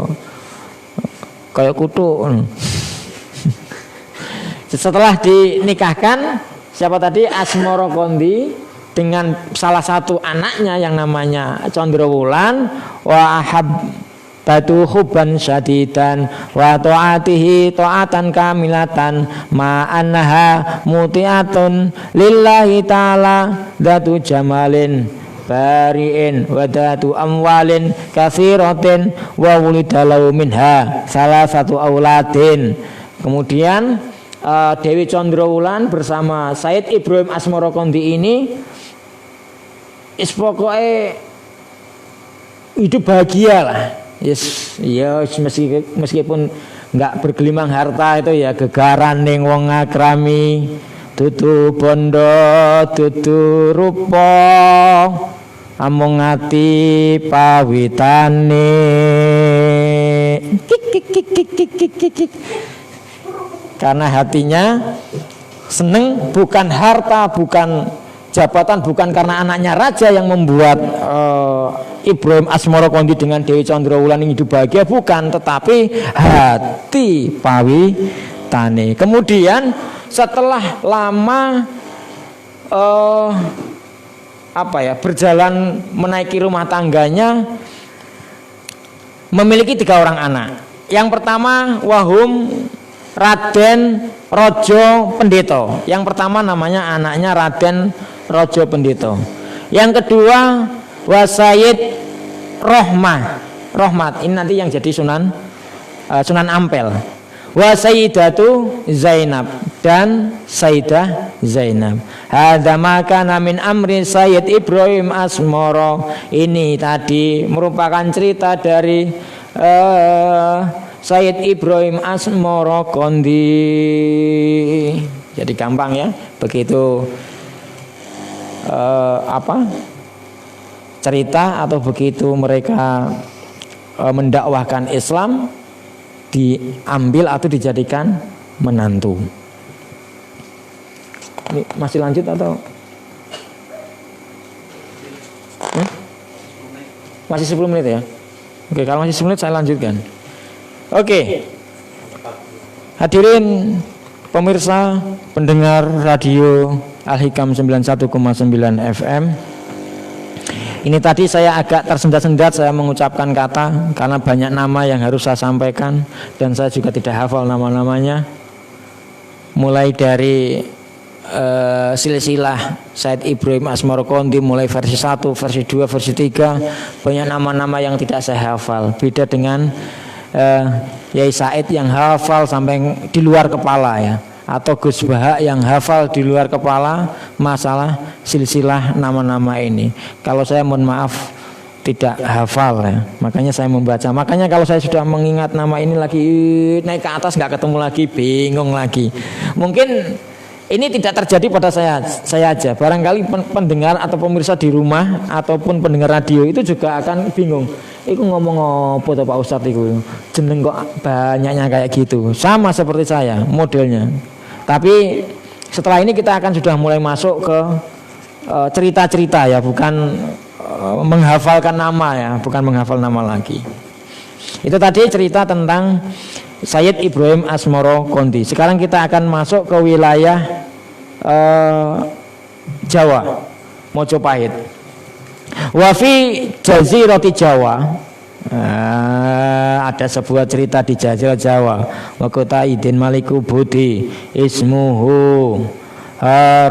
kayak kutu. Setelah dinikahkan siapa tadi, Asmoro Kondi, dengan salah satu anaknya yang namanya Condrowulan, wa ahab batu hubban syadidan wa ta'atihi ta'atan kamilatan ma annaha muti'atun lillahi ta'ala datu jamalin bari'in wa datu amwalin katsiratin wa wulidalau minha salah satu auladin. Kemudian Dewi Condrowulan bersama Said Ibrahim Asmoro Kondi ini pokoknya hidup bahagia lah. Yes, ya meskipun nggak bergelimang harta itu ya gegaran ning wong ngakrami, dudu bondo, dudu rupa, amung ati pawitane. Karena hatinya seneng, bukan harta, bukan jabatan bukan karena anaknya raja yang membuat Ibrahim Asmara Kondi dengan Dewi Chandrawulan hidup bahagia, bukan, tetapi hati pawitane. Kemudian setelah lama berjalan menaiki rumah tangganya, memiliki 3 orang anak. Yang pertama wahum Raden Rojo Pendito. Yang pertama namanya anaknya Raden Rojo Pendito. Yang kedua Wasayid Rohmat. Ini nanti yang jadi Sunan Ampel. Wasayidatu Zainab dan Sayyidah Zainab. Hadza maka min amri Sayyid Ibrahim Asmara. Ini tadi merupakan cerita dari Sayyid Ibrahim Asmara Kondi. Jadi gampang ya, begitu cerita atau begitu mereka mendakwahkan Islam, diambil atau dijadikan menantu. Ini masih lanjut atau masih 10 menit ya? Oke, kalau masih 10 menit saya lanjutkan. Oke. Hadirin pemirsa pendengar radio Al-Hikam 91,9 FM. Ini tadi saya agak tersendat-sendat saya mengucapkan kata karena banyak nama yang harus saya sampaikan dan saya juga tidak hafal nama-namanya. Mulai dari silsilah Said Ibrahim Asmara Kondi, mulai versi 1, versi 2, versi 3, banyak nama-nama yang tidak saya hafal. Beda dengan Yai Said yang hafal sampai di luar kepala ya, atau Gus Baha yang hafal di luar kepala masalah silsilah nama-nama ini. Kalau saya mohon maaf tidak hafal ya, makanya saya membaca. Makanya kalau saya sudah mengingat nama ini lagi naik ke atas nggak ketemu lagi, bingung lagi. Mungkin ini tidak terjadi pada saya aja. Barangkali pendengar atau pemirsa di rumah ataupun pendengar radio itu juga akan bingung. Iku ngomong apa tuh Pak Ustadz itu? Jeneng kok banyaknya kayak gitu. Sama seperti saya modelnya. Tapi setelah ini kita akan sudah mulai masuk ke cerita-cerita ya, bukan menghafalkan nama ya, bukan menghafal nama lagi. Itu tadi cerita tentang Sayyid Ibrahim Asmara Kondi. Sekarang kita akan masuk ke wilayah Jawa, Mojopahit. Wafi Jazirati Jawa, ada sebuah cerita di Jazirah Jawa. Wa kota idin maliku budi ismuhu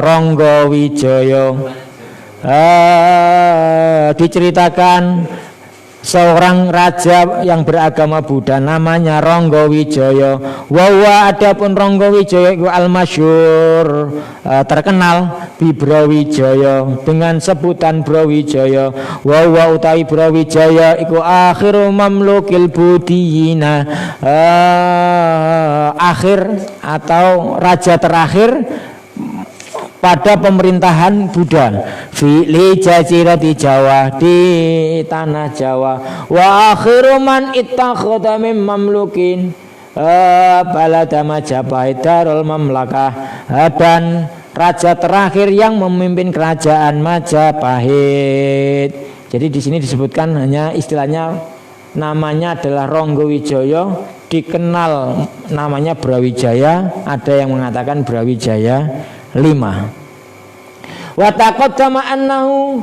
Ronggo Wijaya. Diceritakan seorang raja yang beragama Buddha namanya Ronggo Wijaya. Wawa adapun Ronggo Wijaya itu al-masyhur, terkenal bi Brawijaya dengan sebutan Brawijaya. Wawa utawi Brawijaya iku akhiru mamlukil budiyina, akhir atau raja terakhir pada pemerintahan Buddha li jazirati Jawa, di tanah Jawa. Wa akhiru man ittakhadha mim mamlukin balada Majapahit darul mamlakah, dan raja terakhir yang memimpin kerajaan Majapahit. Jadi di sini disebutkan hanya istilahnya namanya adalah Ronggo Wijaya, dikenal namanya Brawijaya, ada yang mengatakan Brawijaya 5. Wa taqaddama annahu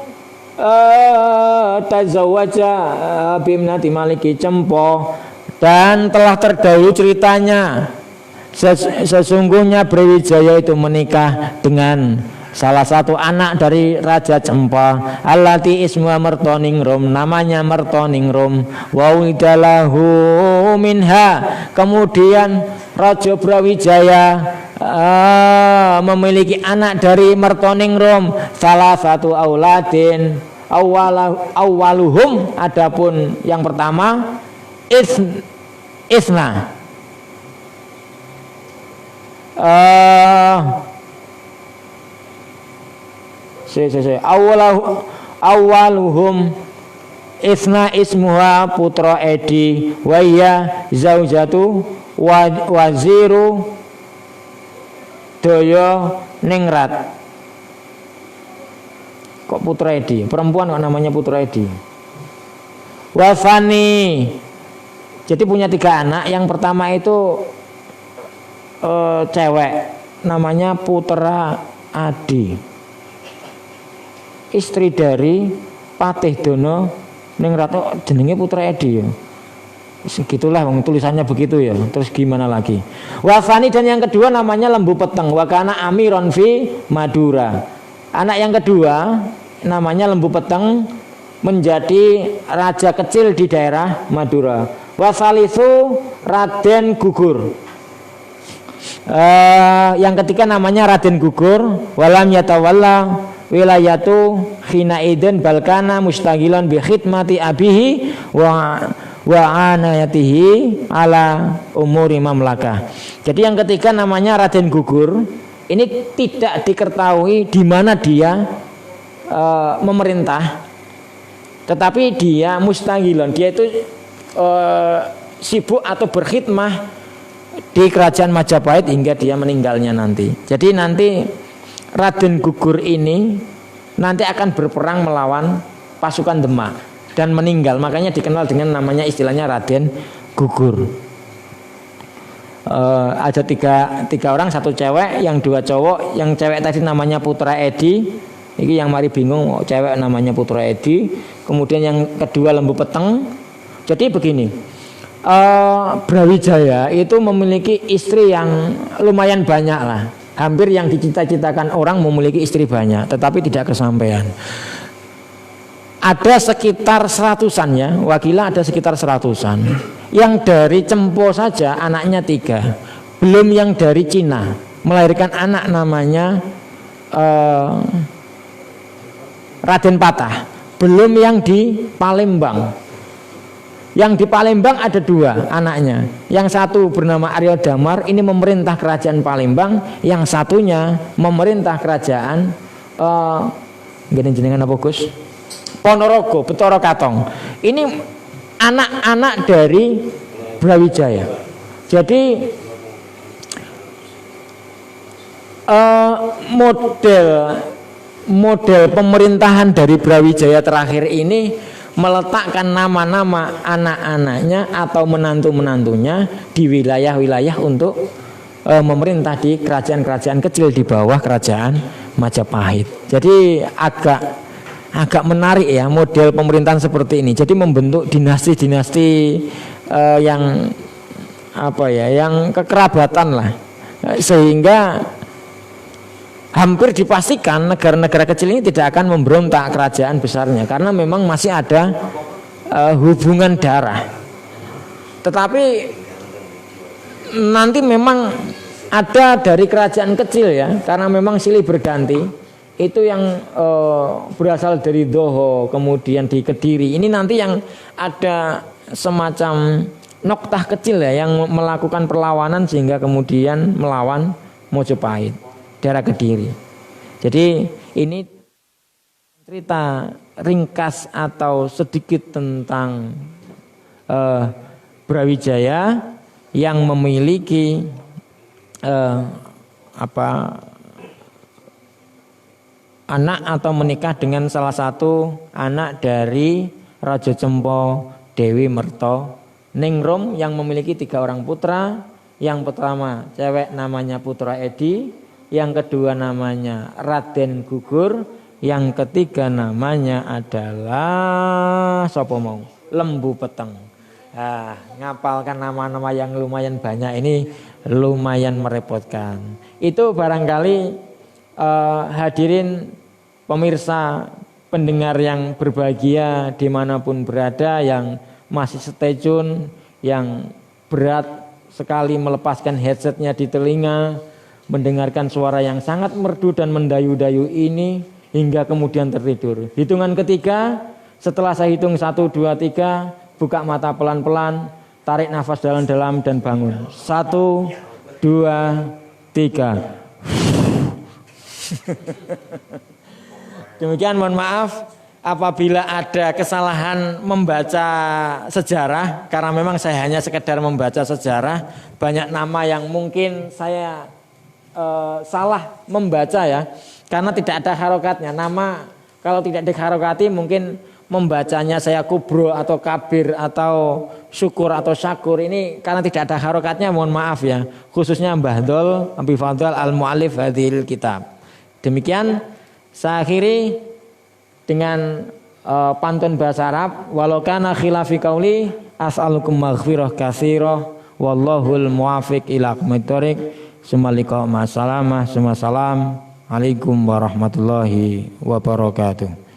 tazawwaja bimnati Maliki Cempo, dan telah terdahulu ceritanya sesungguhnya Brawijaya itu menikah dengan salah satu anak dari Raja Cempa, allati ismuha Mertoningrum, namanya Mertoningrum. Wa widalahu minha, kemudian Raja Brawijaya memiliki anak dari Mertoningrum, salah satu auladin awaluhum, adapun yang pertama Isna awaluhum Isna ismuha putra Edi, waya zaujatu waziru Daya Ningrat. Kok Putra Edi? Perempuan kok namanya Putra Edi? Wafani. Jadi punya 3 anak. Yang pertama itu cewek, namanya Putra Adi, istri dari Patih Dono Ningrat. Jenenge Putra Edi ya. Segitulah tulisannya begitu ya. Terus gimana lagi? Wafani, dan yang kedua namanya Lembu Peteng. Wakana Amiron fi Madura. Anak yang kedua namanya Lembu Peteng, menjadi raja kecil di daerah Madura. Wasalisu Raden Gugur. Yang ketiga namanya Raden Gugur. Walam yatawalla wilayatu khina idin balkana mustagilan bi khidmati abihi wa anayatihi ala umuri mamlakah. Jadi yang ketiga namanya Raden Gugur. Ini tidak diketahui di mana dia memerintah, tetapi dia mustagilon, dia itu sibuk atau berkhidmah di kerajaan Majapahit hingga dia meninggalnya nanti. Jadi nanti Raden Gugur ini nanti akan berperang melawan pasukan Demak dan meninggal, makanya dikenal dengan namanya istilahnya Raden Gugur. Ada tiga orang, 1 cewek, yang 2 cowok. Yang cewek tadi namanya Putra Edi. Ini yang mari bingung, cewek namanya Putra Edi. Kemudian yang kedua Lembu Peteng. Jadi begini, Brawijaya itu memiliki istri yang lumayan banyak lah. Hampir yang dicita-citakan orang memiliki istri banyak, tetapi tidak kesampaian. Ada sekitar 100-an ya, wakilah ada sekitar 100-an. Yang dari Cempo saja anaknya 3. Belum yang dari Cina melahirkan anak namanya Raden Patah. Belum yang di Palembang. Yang di Palembang ada 2 anaknya. Yang satu bernama Aryo Damar, ini memerintah kerajaan Palembang. Yang satunya memerintah kerajaan gini jenengan apa Gus? Ponorogo, Betoro Katong. Ini anak-anak dari Brawijaya. Jadi model pemerintahan dari Brawijaya terakhir ini meletakkan nama-nama anak-anaknya atau menantu-menantunya di wilayah-wilayah untuk memerintah di kerajaan-kerajaan kecil di bawah kerajaan Majapahit. Jadi agak menarik ya model pemerintahan seperti ini. Jadi membentuk dinasti-dinasti yang yang kekerabatan lah, sehingga hampir dipastikan negara-negara kecil ini tidak akan memberontak kerajaan besarnya karena memang masih ada hubungan darah. Tetapi nanti memang ada dari kerajaan kecil ya, karena memang silih berganti. Itu yang berasal dari Doho, kemudian di Kediri. Ini nanti yang ada semacam noktah kecil ya, yang melakukan perlawanan sehingga kemudian melawan Mojopahit, daerah Kediri. Jadi ini cerita ringkas atau sedikit tentang Brawijaya yang memiliki anak atau menikah dengan salah satu anak dari Raja Cempo Dewi Merto Ningrum yang memiliki 3 orang putra. Yang pertama cewek namanya Putra Edi, yang kedua namanya Raden Gugur, yang ketiga namanya adalah sopo mau Lembu Peteng. Ngapalkan nama-nama yang lumayan banyak ini lumayan merepotkan. Itu barangkali hadirin pemirsa, pendengar yang berbahagia dimanapun berada, yang masih stay tune, yang berat sekali melepaskan headsetnya di telinga, mendengarkan suara yang sangat merdu dan mendayu-dayu ini hingga kemudian tertidur. Hitungan ketiga, setelah saya hitung 1, 2, 3, buka mata pelan-pelan, tarik nafas dalam-dalam dan bangun. 1, 2, 3. Demikian, mohon maaf apabila ada kesalahan membaca sejarah, karena memang saya hanya sekedar membaca sejarah. Banyak nama yang mungkin saya salah membaca ya, karena tidak ada harokatnya. Nama Kalau tidak diharokati mungkin membacanya saya kubro atau kabir atau syukur atau syakur ini karena tidak ada harokatnya, mohon maaf ya, khususnya Mbah Dol Abi Fadl al-mu'allif hadhil kitab. Demikian saya akhiri dengan pantun bahasa Arab, walau kana khilafi qauli as'alukum maghfirah katsirah wallahul muwafiq ila aqwamit thoriq. Assalamualaikum warahmatullahi wabarakatuh.